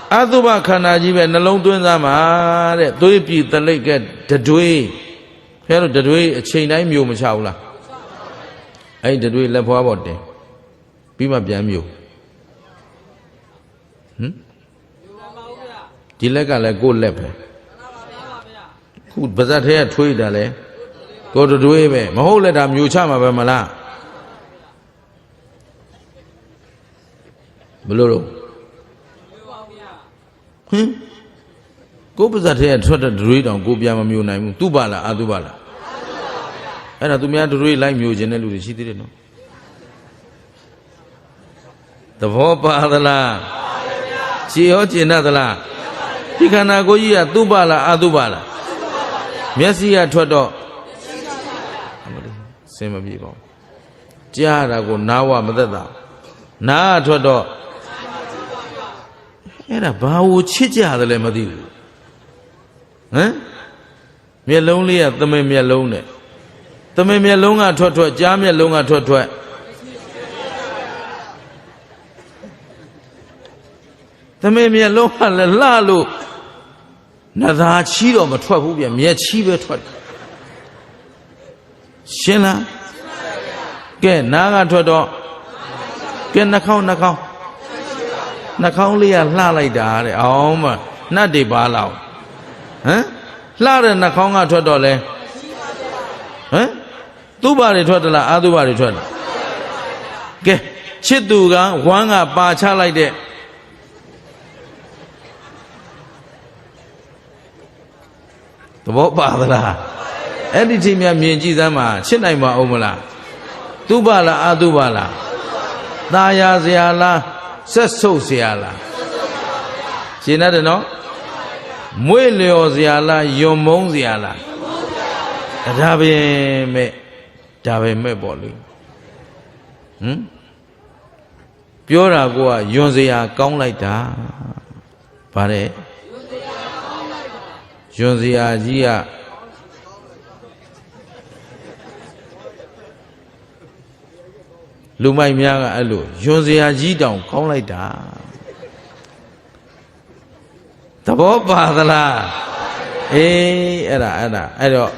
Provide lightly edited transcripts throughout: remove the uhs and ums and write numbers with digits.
Aduba Kanaji and the long twins ama, Duipi, the lake at the Dui. Hello, the Dui, a chain I'm you, Machaula. I did we left about day. Pima Biam you. Jilega like good leper. Good, but that hair tweed, Ale. Go to Dui, Mahola, I'm you, Chama, Mala. Bluro. Go to that here, try to read on Gobiama Munam, Tubala, Adubala. And I do me to read like you generally, she didn't know. The Vopa Adala, she ought another la. He can go ya, Dubala, Adubala. Messia Todo. Same of people. Jara go Nawa Madada. Na Todo. Era Bao Chicha the Lemadi. Eh? Me lonely at the me alone. The me longa to Jamia longa to. The me longa lalu. Nada chido but twabia, me chive twat. Shena. Get Naga to get Nakao. Nakaonly a la like that, not de balau. Eh? Lara Nakonga to dole. Eh? Tubari totala, Adubari total. Get Chituga, Wanga, Bacha like that. The Bobala. Editing ya Mijizama, Chinaima Omala. Tubala, Adubala. Daya Ziala. So Siala. She not know? Muelio Ziala, Yomon Ziala. Dave me boli. Pura goa, Yonzia, gone like that. Pare Yonzia, Gia. Lumai Miaga Alu, Josea G down, come like that. The Boba, Era, I don't.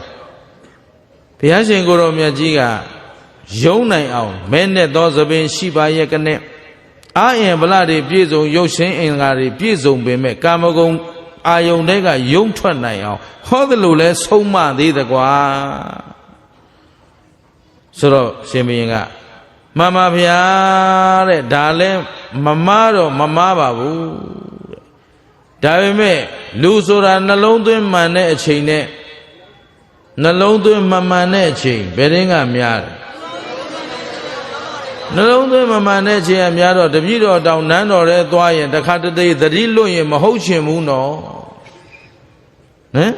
Piasin Goro Miajiga, Jonai out, men that does have been Shiba Yakane. I am bloody Pizo, Yoshin and Gary, Pizo, Beme, Kamagon, Ayon Nega, Yong Twanai out. How the Lule, so ma, the Gua. So, Shemianga. Mama Pia, darling, Mamaro, Mama Babu. Davime, Luzura, Nalondu, Mane, Chine. Nalondu, Mamane, Chi, Beringa Miar. Nalondu, Mamane, Chi, Miaro, the video down Nano, Red Dwyer, the Catade, the Rilo, Mahochi Muno. Eh?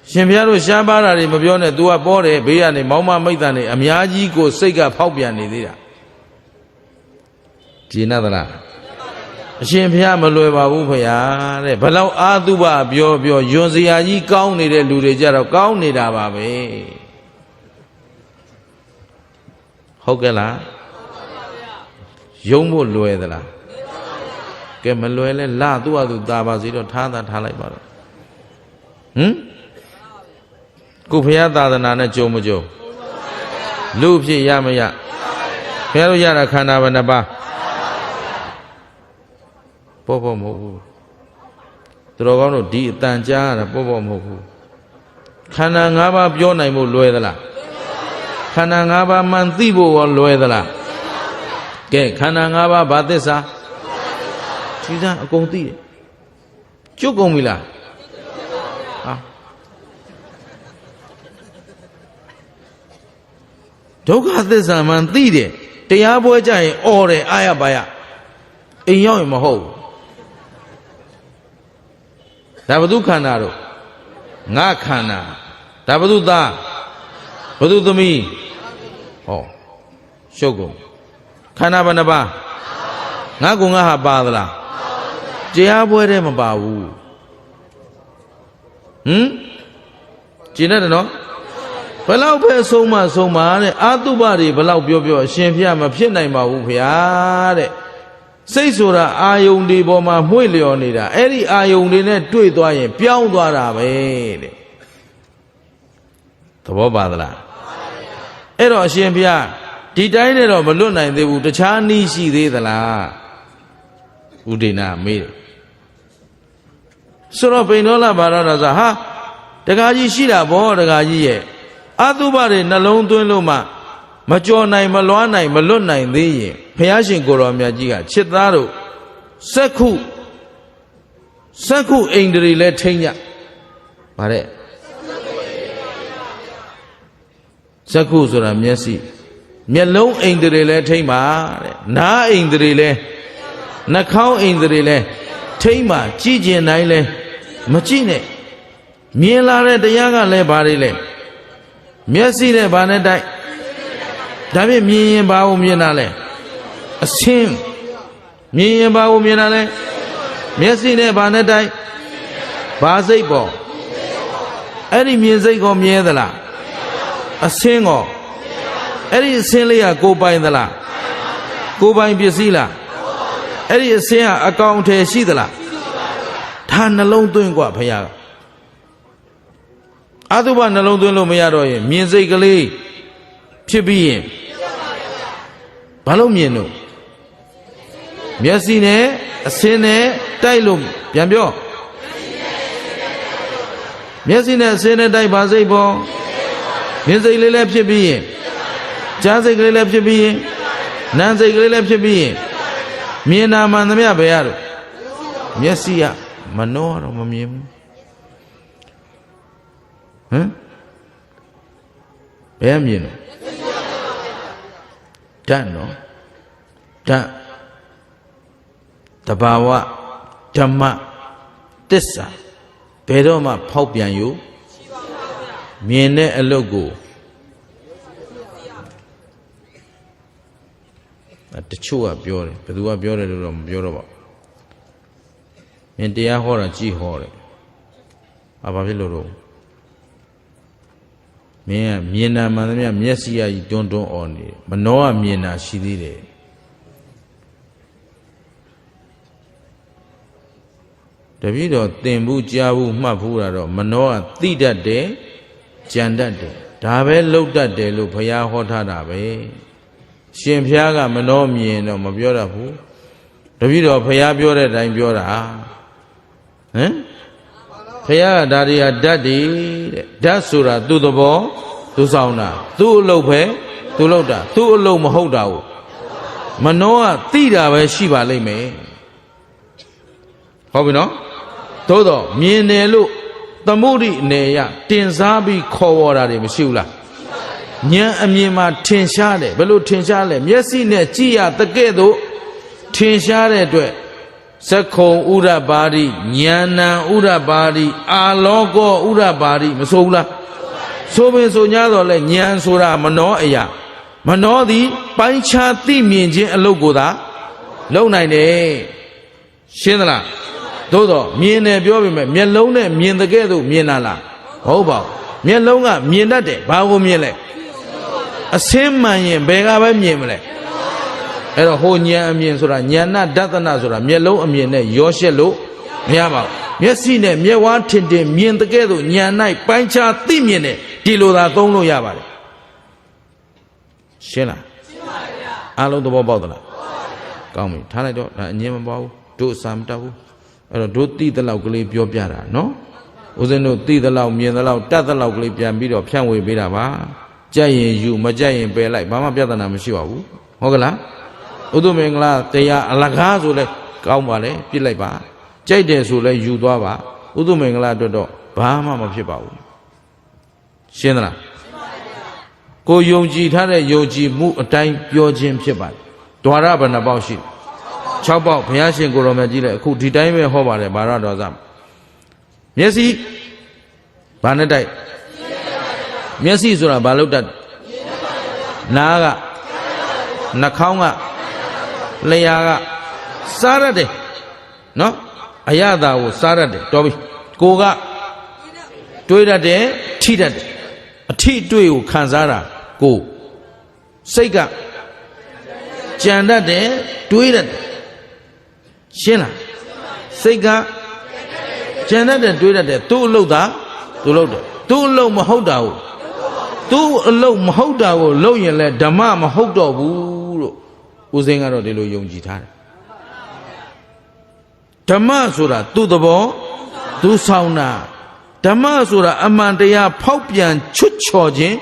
Shimpiaro Shabara, Mabione, Dua Bore, Biani, Mama Maitani, Amiaji, go Sega Paupiani. Ginadala. Shimpia Malueva Upaya, Palau Aduba, Bio, Yonziaji, County, Ludejaro, County, Dababe. Hogela Yombo Luedala. Gemaluele, La Dua Dabazito, Tana, Talibaro. Kupia Dadana Jomojo Lupi Yamaya Pero Yara Kanavanaba Popo Mobu Drogono di Tanja, Popo Mobu Kanangaba Bionaimu Luedala Kanangaba Mantibo or Luedala Ke Kanangaba Batesa Tida Conti Chugomila. Toga this a man did it. The Aboja or the Ayabaya. In your Maho. Tabadu Kanaro. Nakana. Tabadu da. Padu to me. Oh. Shogo. Kanabanaba. Nagunga Badla. Jayabore Mabawu. Gina no? Palau Soma, Adubari, Palau Bio, Shimpia, Mapina, Mavia, စိတ်ဆိုတာအာယုန်ဒီပေါ်မှာမှွေလျော်နေတာအဲ့ဒီအာယုန်တွေနဲ့တွေ့သွားရင်ပြောင်းသွားတာပဲတဲ့သဘောပါသလားအဲ့တော့အရှင်ဘုရားဒီတိုင်းနဲ့တော့မလွတ်နိုင်သေးဘူးတခြားနည်းရှိသေးသလားဥဒိနာမေးတယ်ဆိုတော့ပိဏောလဘာရဒဇဟာတခါကြီးရှိတာဗောတခါကြီးရဲ့အတုပတွေနှလုံးသွင်းလို့မှမကြော်နိုင်မလွားနိုင်မလွတ်နိုင်သေးရင်ဘုရားရှင်ကိုယ်တော်မြတ်ကြီးကချစ်သားတို့စက္ခုအိန္ဒြေလဲထိမ့်ကြဗါတဲ့စက္ခုဆိုတာမျက်စိမျက်လုံးအိန္ဒြေလဲထိမ့်ပါတဲ့နားအိန္ဒြေလဲနှာခေါင်းအိန္ဒြေလဲထိမ့်ပါကြည့်ကျင်တိုင်းလဲမကြည့်နဲ့မြင်လာတဲ့တရားကလည်းဘာတွေလဲမျက်စိနဲ့ဘာနဲ့တိုက်ဒါဖြင့်မြင်ရင်ဘာကိုမြင်တာလဲအဆင်းမြင်ရင်ဘာကိုမြင်တာလဲမျက်စိနဲ့ဘာနဲ့တိုက်ဘာစိတ်ပေါ်အဲ့ဒီမြင်စိတ်ကိုမြဲသလားအဆင်းကိုအဲ့ဒီအဆင်းလေးကကိုယ်ပိုင်သလားကိုယ်ပိုင်ပစ္စည်းလားအဲ့ဒီအဆင်းကအကောင်အထည်ရှိသလားဒါနှလုံးသွင်းกว่าဘုရားအတုပနှလုံးသွင်းလို့မရတော့ရင်မြင်စိတ်ကလေးဖြစ်ပြီးရင်ဘာလို့မြင်လို့မျက်စိနဲ့အဆင်းနဲ့တိုက်လို့ပြန်ပြောမျက်စိနဲ့အဆင်းနဲ့တိုက်ပါစိတ်ပေါ်မြင်စိတ်လေးလည်းဖြစ်ပြီးရင်ကြားစိတ်ကလေးလည်းဖြစ်ပြီးရင်နားစိတ်ကလေးလည်းဖြစ်ပြီးရင်မြင်တာမှန်သမျှပဲရတော့မျက်စိကမနှောတော့မမြင်ဘူးဟမ်ဘယ်မြင်လို့ဓာတ်နော်ဓာတ်တဘာဝဓမ္မတစ္ဆာဘယ်တော့မှဖောက်ပြန်ယူမြင်တဲ့အလုပ်ကိုတချို့ကပြောတယ်ဘယ်သူကပြောတယ်လို့တော့မပြောတော့ပါမင်းတရားဟောတာကြည်ဟောတယ်ဘာဖြစ်လို့တော့မင်းကမြင်တာမှန်သမျှမျက်စိကကြီးတွန်းတွန်းអော်နေတယ်မနှောကမြင်တာရှိသေးတယ်တပည့်တော်သင်ဘူးကြားဘူးမှတ်ဘူးတာတော့မနှောကသိတတ်တယ်ကြံတတ်တယ်ဒါပဲလှုပ်တတ်တယ်လို့ဘုရားဟောထားတာပဲရှင်ဘုရားကမနှောမြင်တော့မပြောတတ်ဘူးတပည့်တော်ဘုရားပြောတဲ့အတိုင်းပြောတာဟမ်ဘုရားကဒါတွေဟာဓာတ်တွေတဲ့ဓာတ်ဆိုတာသူ့သဘောသူဆောင်တာသူ့အလုပ်ပဲသူလုပ်တာသူ့အလုပ်မဟုတ်တာကိုမနှောကသိတာပဲရှိပါလိမ့်မယ်ဟုတ်ပြီနော်သို့တော့မြင်တယ်လို့သမုဒိအနေရတင်စားပြီးခေါ်ဝေါ်တာတွေမရှိဘူးလားဉာဏ်အမြင်မှာထင်ရှားတယ်ဘယ်လိုထင်ရှားလဲမျက်စိနဲ့ကြည့်ရတဲ့ကဲ့သို့ထင်ရှားတဲ့အတွက်သက္ခုံဥရပါရိဉာဏံဥရပါရိအာလောကောဥရပါရိမဆိုဘူးလားဆိုပင်ဆို냐တော့လဲဉာဏ်ဆိုတာမနှောအရာမနှောသည်ပိုင်းခြားသိမြင်ခြင်းအလုပ်ကိုသာလုပ်နိုင်တယ်ရှင်းသလားသို့တော့မြင်တယ်ပြောပေမဲ့မျက်လုံးနဲ့မြင်တဲ့ကဲ့သို့မြင်တာလားမဟုတ်ပါဘူးမျက်လုံးကမြင်တတ်တယ်ဘာကိုမြင်လဲအစင်းမှန်ရင်ဘယ်ကပဲမြင်မလဲအဲ့တော့ဟိုဉာဏ်အမြင်ဆိုတာဉာဏဒသနဆိုတာမျက်လုံးအမြင်နဲ့ရောရှက်လို့မရပါဘူးမျက်စိနဲ့မျက်ဝါးထင်ထင်မြင်တဲ့ကဲ့သို့ဉာဏ်၌ပိုင်းခြားသိမြင်တယ်ဒီလိုသာသုံးလို့ရပါတယ်ရှင်းလားရှင်းပါဗျာအားလုံးသဘောပေါက်သလားကောင်းပြီထားလိုက်တော့ဒါအငြင်းမပါဘူးတို့အစာမတက်ဘူးအဲ့တော့တို့သိတဲ့လောက်ကလေးပြောပြတာနော်ဦးဇင်းတို့သိတဲ့လောက်မြင်တဲ့လောက်တတ်တဲ့လောက်ကလေးပြန်ပြီးတော့ဖြန့်ဝေပေးတာပါကြက်ရင်ယူမကြက်ရင်ပယ်လိုက်ဘာမှပြဿနာမရှိပါဘူးဟုတ်ကလားဥဒ္ဓမင်္ဂလာတရားအလကားဆိုလဲကောင်းပါလေပြစ်လိုက်ပါကြိုက်တယ်ဆိုလဲယူသွားပါဥဒ္ဓမင်္ဂလာအတွက်တော့ဘာမှမဖြစ်ပါဘူးရှင်းသလားရှင်းပါဗျာကိုယုံကြည်ထားတဲ့ယုံကြည်မှုအတိုင်းပြောခြင်းဖြစ်ပါတယ်ဒွါရဘယ်နှပေါက်ရှိ6ပေါက်ဘုရားရှင်ကိုရောမြတ်ကြီးလည်းအခုဒီတိုင်းပဲဟောပါတယ်ဘာရတော်စမျက်စိဘာနဲ့တိုက်မျက်စိဆိုတာဘာလို့တတ်နားကနှာခေါင်းကလျှာကစားရတယ်နော်အရသာကိုစားရတယ်တော်ပြီကိုကတွေးတတ်တယ်ထိတတ်တယ်အထိတွေ့ကိုခံစားတာကိုစိတ်ကကြံတတ်တယ်တွေးတတ်တယ် ရှင်းလားစိတ်ကကျန်တဲ့တွေးတတ်တယ်သူ့အလုပ်သာသူလုပ်တယ်သူ့အလုပ်မဟုတ်တာကိုသူ့အလုပ်မဟုတ်တာကိုလုပ်ရင်လဲဓမ္မမဟုတ်တော့ဘူးလို့ဦးစင်းကတော့ဒီလိုယုံကြည်ထားတယ်ဓမ္မဆိုတာသူ့သဘောသူဆောင်တာဓမ္မဆိုတာအမှန်တရားဖောက်ပြန်ချွတ်ချော်ခြင်း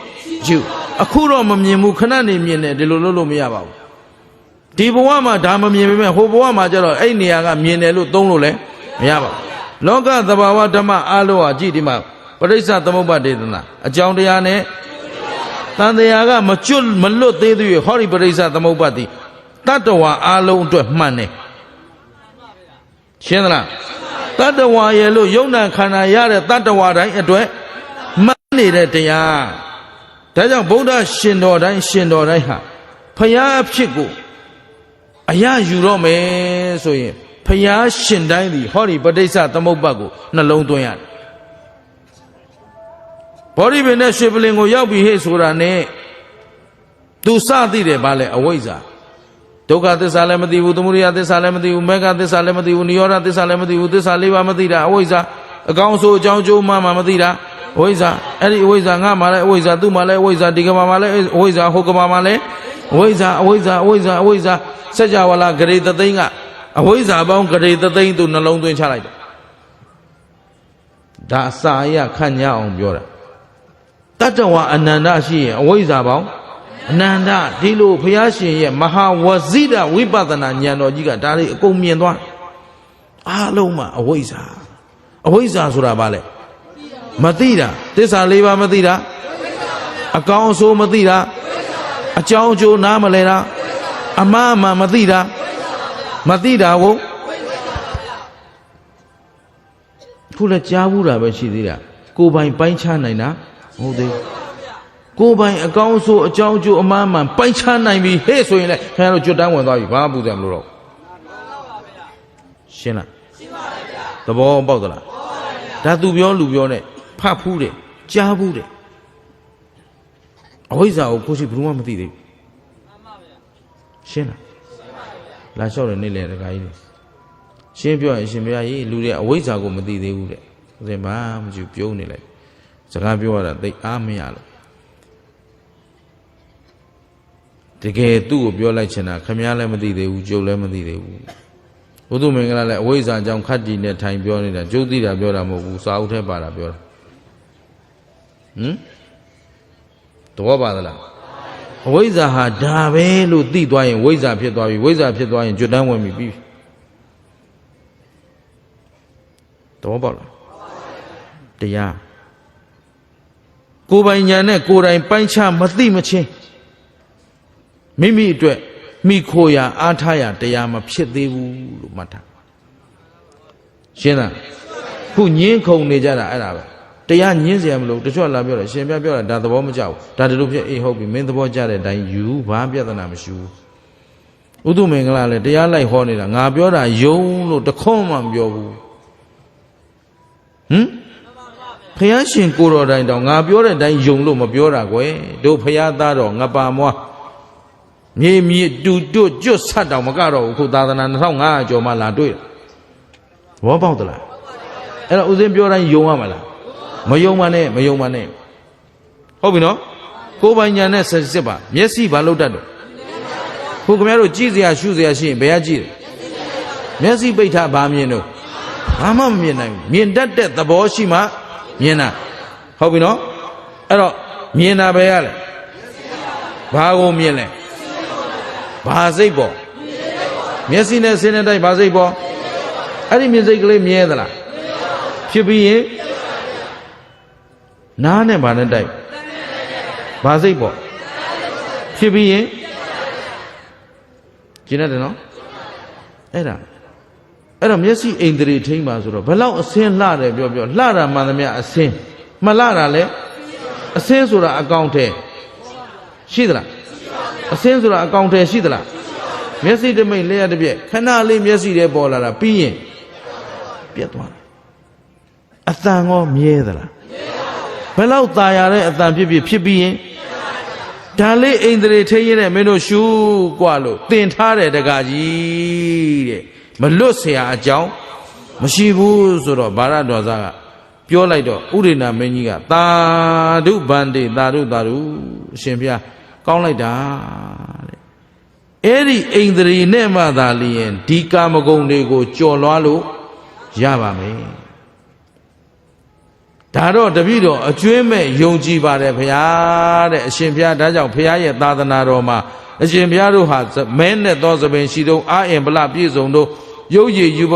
ယူအခုတော့မမြင်ဘူးခဏနေမြင်တယ်ဒီလိုလုပ်လို့မရပါဘူးဒီဘဝမှာဒါမမြင်ပေမဲ့ဟိုဘဝမှာကျတော့အဲ့နေရာကမြင်တယ်လို့သုံးလို့လည်းမရပါဘူးလောကသဘာဝဓမ္မအားလုံးဟာကြည့်ဒီမှာပရိစ္ဆသမုပ္ပါဒေသနာအကြောင်းတရားနဲ့တန်တရားကမကျွတ်မလွတ်သေးသေးဟောဒီပရိစ္ဆသမုပ္ပါတိတတ္တဝါအားလုံးအတွက်မှန်တယ်ရှင်းသလားတတ္တဝါရဲ့လို့ယုံနာခန္ဓာရတဲ့တတ္တဝါတိုင်းအတွက်မှန်နေတဲ့တရားဒါကြောင့်ဗုဒ္ဓရှင်တော်တိုင်းဟာဖရာအဖြစ်ကိုအရယူတော့မယ်ဆိုရင်ဖရာရှင်တိုင်းဒီဟောဒီပဋိစ္စသမုပ္ပါကိုနှလုံးသွင်းရတယ်ဘောဓိပင်နဲ့ရွှေပလင်ကိုရောက်ပြီဟဲ့ဆိုတာနဲ့သူစသိတယ်ဗာလဲအဝိဇ္ဇာဒုက္ခသစ္စာလည်းမသိဘူးသမုဒယသစ္စာလည်းမသိဘူးမေဃသစ္စာလည်းမသိဘူးနိရောဓသစ္စာလည်းမသိဘူးသစ္စာလေးပါးမသိတာအဝိဇ္ဇာအကောင်ဆိုအကြောင်းကျိုးမှမသိတာအဝိဇ္ဇာအဲ့ဒီအဝိဇ္ဇာငါမှလည်းအဝိဇ္ဇာသူ့မှလည်းအဝိဇ္ဇာဒီကဘာမှလည်းအဝိဇ္ဇာဟိုကဘာမှလည်းအဝိဇ္ဇာစัจ java လာဂရေတသိန်းကအဝိဇ္ဇာပေါင်းဂရေတသိန်းသူနှလုံးသွင်းချလိုက်တယ်ဒါအစာရခန့်ညာအောင်ပြောတာတတ္တဝါအနန္တရှိရင်အဝိဇ္ဇာပေါင်းအနန္တဒီလိုဘုရားရှင်ရဲ့မဟာဝဇိဒဝိပဿနာဉာဏ်တော်ကြီးကဒါလေးအကုန်မြင်သွားအားလုံးမှာအဝိဇ္ဇာဆိုတာဘာလဲမသိတာသစ္စာလေးပါးမသိတာအကောင်အဆိုးမသိတာအကြောင်းအကျိုးနားမလဲတာအမှားမှမသိတာကိုခုလည်းကြားဘူးတာပဲရှိသေးတာကိုယ်ပိုင်ပိုင်းခြားနိုင်တာမဟုတ်သေးကိုယ်ပိုင်အကောင်းဆိုးအကြောင်းအကျိုးအမှားမှန်ပိုင်းခြားနိုင်ပြီဟဲ့ဆိုရင်လည်းခင်ဗျားတို့ကျွတ်တန်းဝင်သွားပြီဘာမှပူစရာမလိုတော့ရှင်းလားရှင်းပါပါဗျာသဘောပေါက်သလားဒါသူပြောလူပြောနဲ့ဖတ်ဖူးတယ်ကြားဘူးတယ်အဝိဇ္ဇာကိုကိုရှိဘယ်သူမှမသိသေးဘူးရှင်းလားလာလျှောက်တယ်နေလေတခါကြီးလေရှင်းပြောရင်ရှင်ဘုရားကြီးလူတွေအဝိဇ္ဇာကိုမသိသေးဘူးတဲ့ဦးဇင်းဘာမှမကြည့်ပြုံးနေလိုက်စကားပြောရတာသိအားမရလို့တကယ်သူ့ကိုပြောလိုက်ချင်တာခမည်းလည်းမသိသေးဘူးကျုပ်လည်းမသိသေးဘူးဘုသူမင်္ဂလာလည်းအဝိဇ္ဇာကြောင့်ခတ်တီနဲ့ထိုင်ပြောနေတာကျုပ်သိတာပြောတာမဟုတ်ဘူးစာအုပ်ထဲပါတာပြောတာသဘောပါသလားအဝိဇ္ဇာဟာဒါပဲလို့သိသွားရင်ဝိဇ္ဇာဖြစ်သွားပြီဝိဇ္ဇာဖြစ်သွားရင်ကျွတ်တန်းဝင်ပြီသဘောပေါက်လားတရားကိုယ်ပိုင်ညာနဲ့ကိုယ်တိုင်ပိုင်းခြားမသိမချင်းမိမိအတွက်မိခိုရာအားထားရာတရားမဖြစ်သေးဘူးလို့မှတ်ထားရှင်းလားခုညင်းခုန်နေကြတာအဲ့ဒါပဲတရားညင်းเสียမလို့တချို့လာပြောတယ်ရှင်ပြပြောတာဒါသဘောမကျဘူးဒါဒီလိုဖြစ်အေးဟုတ်ပြီမင်းသဘောကျတဲ့အတိုင်းယူဘာပြဿနာမရှိဘူးဥဒုမင်္ဂလာလည်းတရားလိုက်ဟောနေတာငါပြောတာယုံလို့တခွန်းမှမပြောဘူးဖယားရှင်ကိုတော်တိုင်းတောင်ငါပြောတဲ့အတိုင်းယုံလို့မပြောတာကွယ်တို့ဖယားသားတော်ငပါမွားမြေတူတွတ်ကျွတ်ဆက်တောင်မကတော့ဘူးခုသာသနာ2500ကျော်မှလာတွေ့ဘောပေါက်သလားအဲ့တော့ဦးဇင်းပြောတိုင်းယုံရမှာလားမယုံပါနဲ့ဟုတ်ပြီနော်ကိုယ်ပိုင်ညာနဲ့စစ်ပါမျက်စိဘာလို့တတ်တော့ခုခင်ဗျားတို့ကြည့်စရာရှုစရာရှိရင်ဘယ်ကကြည့်တယ်မျက်စိပိတ်ထားဘာမြင်တော့ဘာမှမမြင်နိုင်ဘူးမြင်တတ်တဲ့သဘောရှိမှမြင်တာဟုတ်ပြီနော်အဲ့တော့မြင်တာပဲရလဲဘာကိုမြင်လဲဘာစိတ်ပေါ်မျက်စိနဲ့ဆင်းတဲ့တိုက်ဘာစိတ်ပေါ်အဲ့ဒီမြင်စိတ်ကလေးမြဲသလားဖြစ်ပြီးရင်နားနဲ့ဘာနဲ့တိုက်ဘာစိတ်ပေါ်ဖြစ်ပြီးရင်ကျင်းရတယ်နော်အဲ့တော့မျက်စိအိန္ဒြေထိမ့်ပါဆိုတော့ဘယ်လောက်အစင်းလှတယ်ပြောလှတာမှန်သမျှအစင်းမလှတာလဲအစင်းဆိုတာအကောင်ထဲရှိသလားအစင်းဆိုတာအကောင်ထဲရှိသလားမျက်စိတမိတ်လျှက်တစ်ပြက်ခဏလေးမျက်စိထဲပေါ်လာတာပြီးရင်ပြတ်သွားတယ်အတန်ရောမြဲသလားဘယ်လောက်ตายရတဲ့အတန်ဖြစ်ပြီးရင်ဒါလေးအိန္ဒြေထိရတဲ့မင်းတို့ရှုกว่าလို့တင်ထားတယ်တကားကြီးတဲ့ မလွတ်เสียအကြောင်းမရှိဘူးဆိုတော့ဗာရတော်သားကပြောလိုက်တော့ဥရိဏမင်းကြီးကသာဓုဗန္တိသာဓုသာဓုအရှင်ဘုရားကောင်းလိုက်တာတဲ့အဲ့ဒီအိန္ဒြေနဲ့မှသာလျင်ဒီကာမဂုဏ်တွေကိုကြော်လွှားလို့ရပါမယ်ဒါတော့တပည့်တော်အကျွင်းမဲ့ယုံကြည်ပါတယ်ဘုရားတဲ့အရှင်ဘုရားဒါကြောင့်ဘုရားရဲ့သာသနာတော်မှာအရှင်ဘုရားတို့ဟာမဲနဲ့သောသပင်ရှိသောအာအင်ဗလပြည့်စုံသောရုပ်ရည်ယူပ